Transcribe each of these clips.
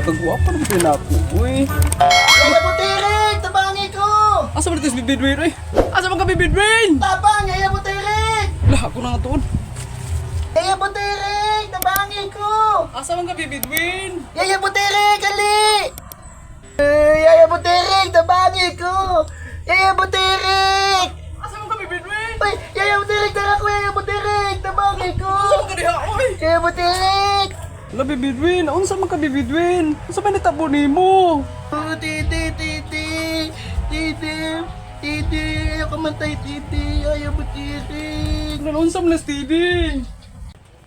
kagwapo na ba ako? Uy. Yaya Butirik! Tabangi ko! Asa ba ito si Bibidwin eh? Asa ba ka Bibidwin? Tabang! Yaya Butirik! Lah, ako na nga tuon. Yaya Butirik! Tabangi ko! Asa ba ka Bibidwin? Yaya Butirik! Ali! Yaya Butirik! Tabangi ko! Yaya Butirik! Asa ba ka Bibidwin? Uy! Yaya Butirik! Tara ko! Yaya Butirik! Tabangi ko! Asa ba ka diha? Uy! Yaya Butirik! Lah, Bibidwin. Unsa man ka Bibidwin? Unsa ba nitabo nimo? Oh, titi! Ayaw kamantay, titi! Yaya Butirik! Unsa man na steady?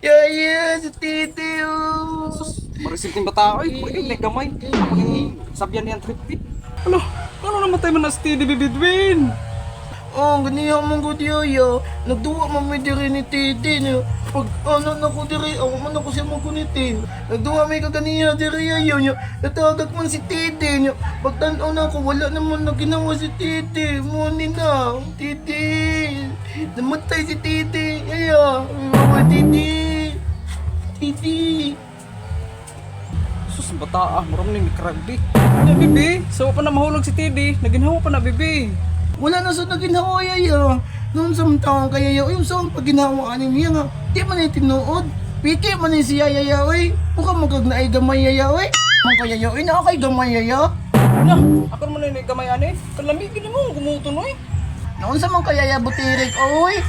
Yaya! Si titi! Oh! Marisip kong bata ay, pwede may gamay. Ako ni sabyan niyang tripit. Alo, paano namatay man na steady Bibidwin? Oh, ganiya mong ko diya. Nagduwa man may diri ni titi niyo. Pag ano na ko diri, man ako siya mong kuniti. Nagduwa may kaganiya diri ayo niyo. Natagak man si titi niyo. Pagtanaw na ko, wala naman na ginawa si titi. Muni na, titi. Namatay si titi. Ayo, titi. Titi. Sus, bata maram ni mikragdi. Ya, bibi, sawa pa na mahulog si Teddy. Naginhawa pa na, bibi. Wala na sa naginawa yaya. Noon sa taong kaya yung sa paginawa anim niya nga. Di man ay tinuod. Piki man ay siya yaya oy. Buka magag na ay gamay yaya oy. Mang kaya oy na kay gamay yaya. Na, ako naman ay gamay ani. Kalamigin mo, gumuton oy. Noon sa mang kaya Butirik oy.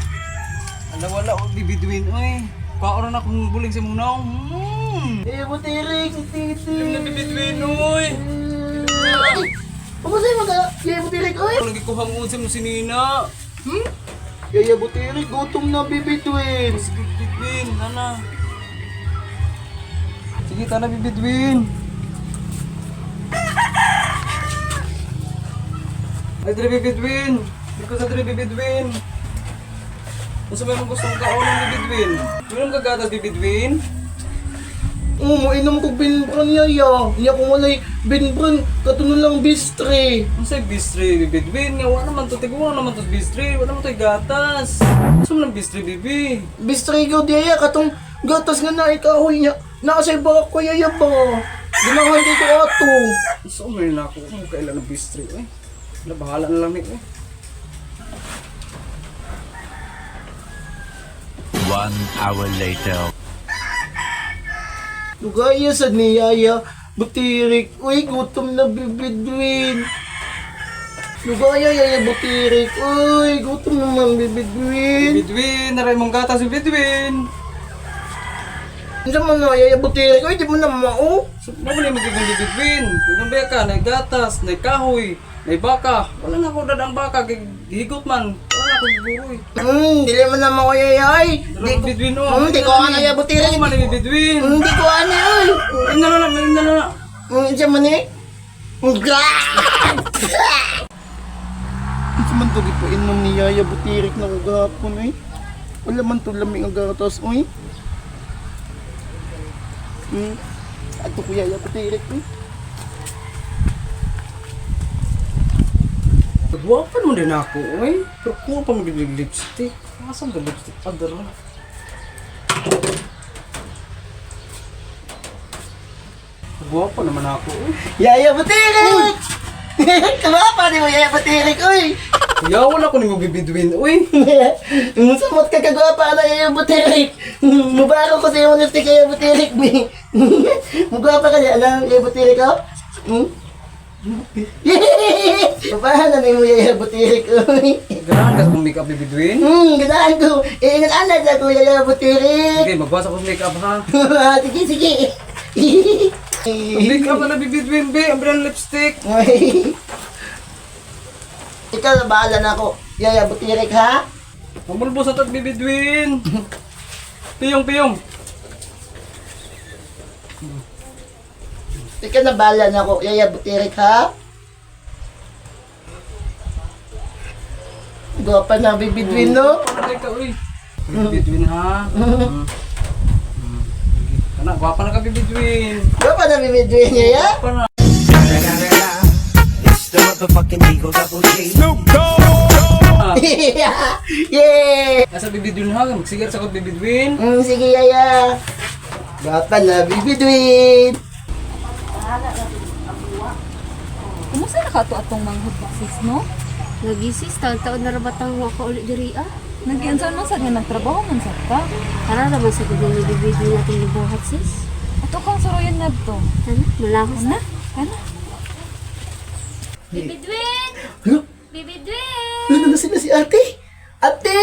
Wala o Bibidwin oy. Kaoran akong buling si Munaw. Butirik si titi. Yung na Bibidwin oy. Ano sa'yo mga yaya Butirik oy? Ako lagi ko hangusin mo si Nina. Yaya Butirik gutom na bibitwin. Sige, Bibidwin, nana. Sige, tana Bibidwin. Ay, Dre Bibidwin. Hindi ko sa Dre Bibidwin. Kung sa may gustong kaonan Bibidwin. Minum ka gatas Bibidwin. Mainom ko binbran yaya. Iya ko walay binbran katunon lang bistre. Ang sa'y bistri Bibidwin. Nga wala naman to. Tigwa naman to bistri. Wala naman to gatas. Gusto mo ng bistri Bibi? Bistre ko diya katong gatas nga na ikahoy niya. Nakasay ba ko yaya ba? Ginahan ko ato. Gusto mo rin ako. Kung kailan ng bistri eh. Wala, bahala na lang eh. 1 hour later. Lugaya sa ni yaya Butirik. Uy, gutom na Bibidwin. Lugaya yaya Butirik. Uy, gutom naman Bibidwin. Bibidwin, naray mong gatas Bibidwin. Ano man na yaya Butirik? Uy, di mo na mao. So, ano ba magiging Bibidwin? Kung beka, na gatas, na kahoy, na baka. Wala na ako dadang baka, higot man. Wala na akong guroy. Dili mo na mao yaya ay. Bibidwin o. Di ko ano yaya Butirik. Ako man ni Bibidwin. Di ko ano ay. Ina na lang, ina na lang. Siya man eh. Ito man to gipuinom ni Yaya Butirik na kagahapon eh. Wala man to lamig ang gatas oy. Ato ko Yaya Butirik eh. Nagwapan mo din ako, eh. Pero kuha pa magiging lipstick. Nasaan ba lipstick? Adar na. Nagwapan naman ako, eh. Yaya Butirik! Kamapa di mo Yaya Butirik oy. Yawan ako ni mo Bibidwin, uy. Samot ka kagwapa na Yaya Butirik. Mubaro ko sa iyo ng stick Yaya Butirik mi. Mugwapa ka niya lang Yaya Butirik ko. Papahan na mo Yaya Butirik oy. Ganahan ka sa kong make-up Bibidwin? Ganahan ko. Ingat-anad na ko Yaya Butirik. Okay, magbasa ko sa make-up ha. Sige, sige. Ang make-up na Bibidwin, be. Ang bilang lipstick. Ikaw na bahala na ako. Yaya Butirik ha? Mamulbos na ito Bibidwin. Piyong. Ikaw na bahala na ako. Yaya Butirik ha? Gwapa na Bibidwin no? Parang ka, uy. Bibidwin ha. Anak, gwapa na ka Bibidwin. Gwapa na Bibidwin Yaya? Gwapa na. It's the motherfucking Eagle Double G. Yeah! Nasa Bibidwin ha, magsigat sa kong Bibidwin. Sige Yaya. Gwapa na Bibidwin. Kumusta na ka to atong manghod ba sis, no? Lagi sis, taon-taon na rabatang waka ulit diri ah. Nag-iansan man sa nga nagtrabaho man sa ka. Para naman sa gudin ni bibigyan natin libuhat sis. Ato kang suruyan na to. Ano? Malahos na. Kana? Bibidwin! Hala? Bibidwin! Ano na sila si ate? Ate!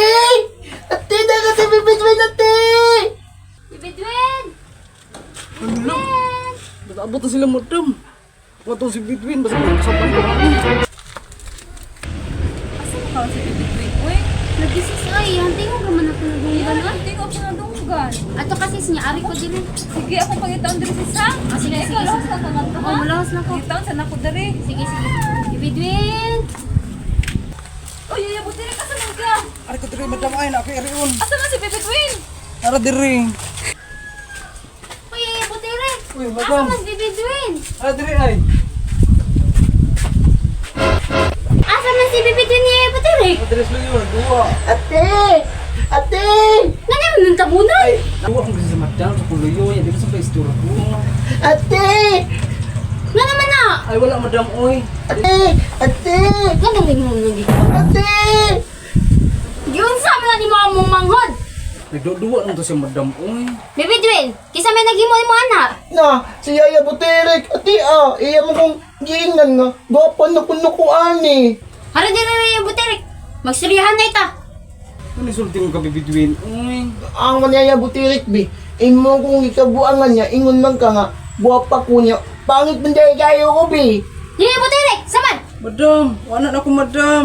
Ate! Daga si Bibidwin, ate! Bibidwin! Ano? Natabot na sila madam. Wato si Bitwin, basta magkasapan ko kami. Asa na ka si Bibitwin? Uy, Lagi sis ay, hanti mo gaman ako nagunggan ah. hindi ko pa nadunggan. Ato kasi niya, ari ko din. Sige, ako pangitaon diri si Sam. Sige, Ikaw, sige, lahos sige. na ka nga to, Oo, ha? malahos na ko. Pangitaon sa nako diri. Sige, sige. Bibidwin! Uy, yaya, buti rin ka sa ka. Ari ko diri, madam ay na, kay Arion. Asa na si Bibitwin? Ara diri. Uy, butire! Uy, Asa madam. mas Bibidwin? Ara diri ay. Asa man si Bibidwin ni butire? Ara diri sila yun, duwa. Ate! Ate! Nani mo nung tabunan? Duwa kung kasi sa madam, sa kuluyo, yan, di ko sa istura ko. Ate! Nga naman na! Ay, wala madam, oy. Ate! Ate! Nga galing mo nung dito. Ate! Yun sa mga ni mga mong manghod! Nagduduwa lang to si madam, oy. Bibidwin, kisa may naging mo anak. Na, si Yaya Buterek, ate iya mo kong giingan nga, gapan na kuno ko ani. Hara din na yung buterik. Magsirihan na ita. Ano isulti mo ka, Bitwin? Oy. Ang Yaya Buterek bi, imo kong ikabuangan niya, ingon man ka nga, guwapa ko niya, pangit man dahil kayo ko bi. Yung buterik, saman! Madam, wala na ako, madam.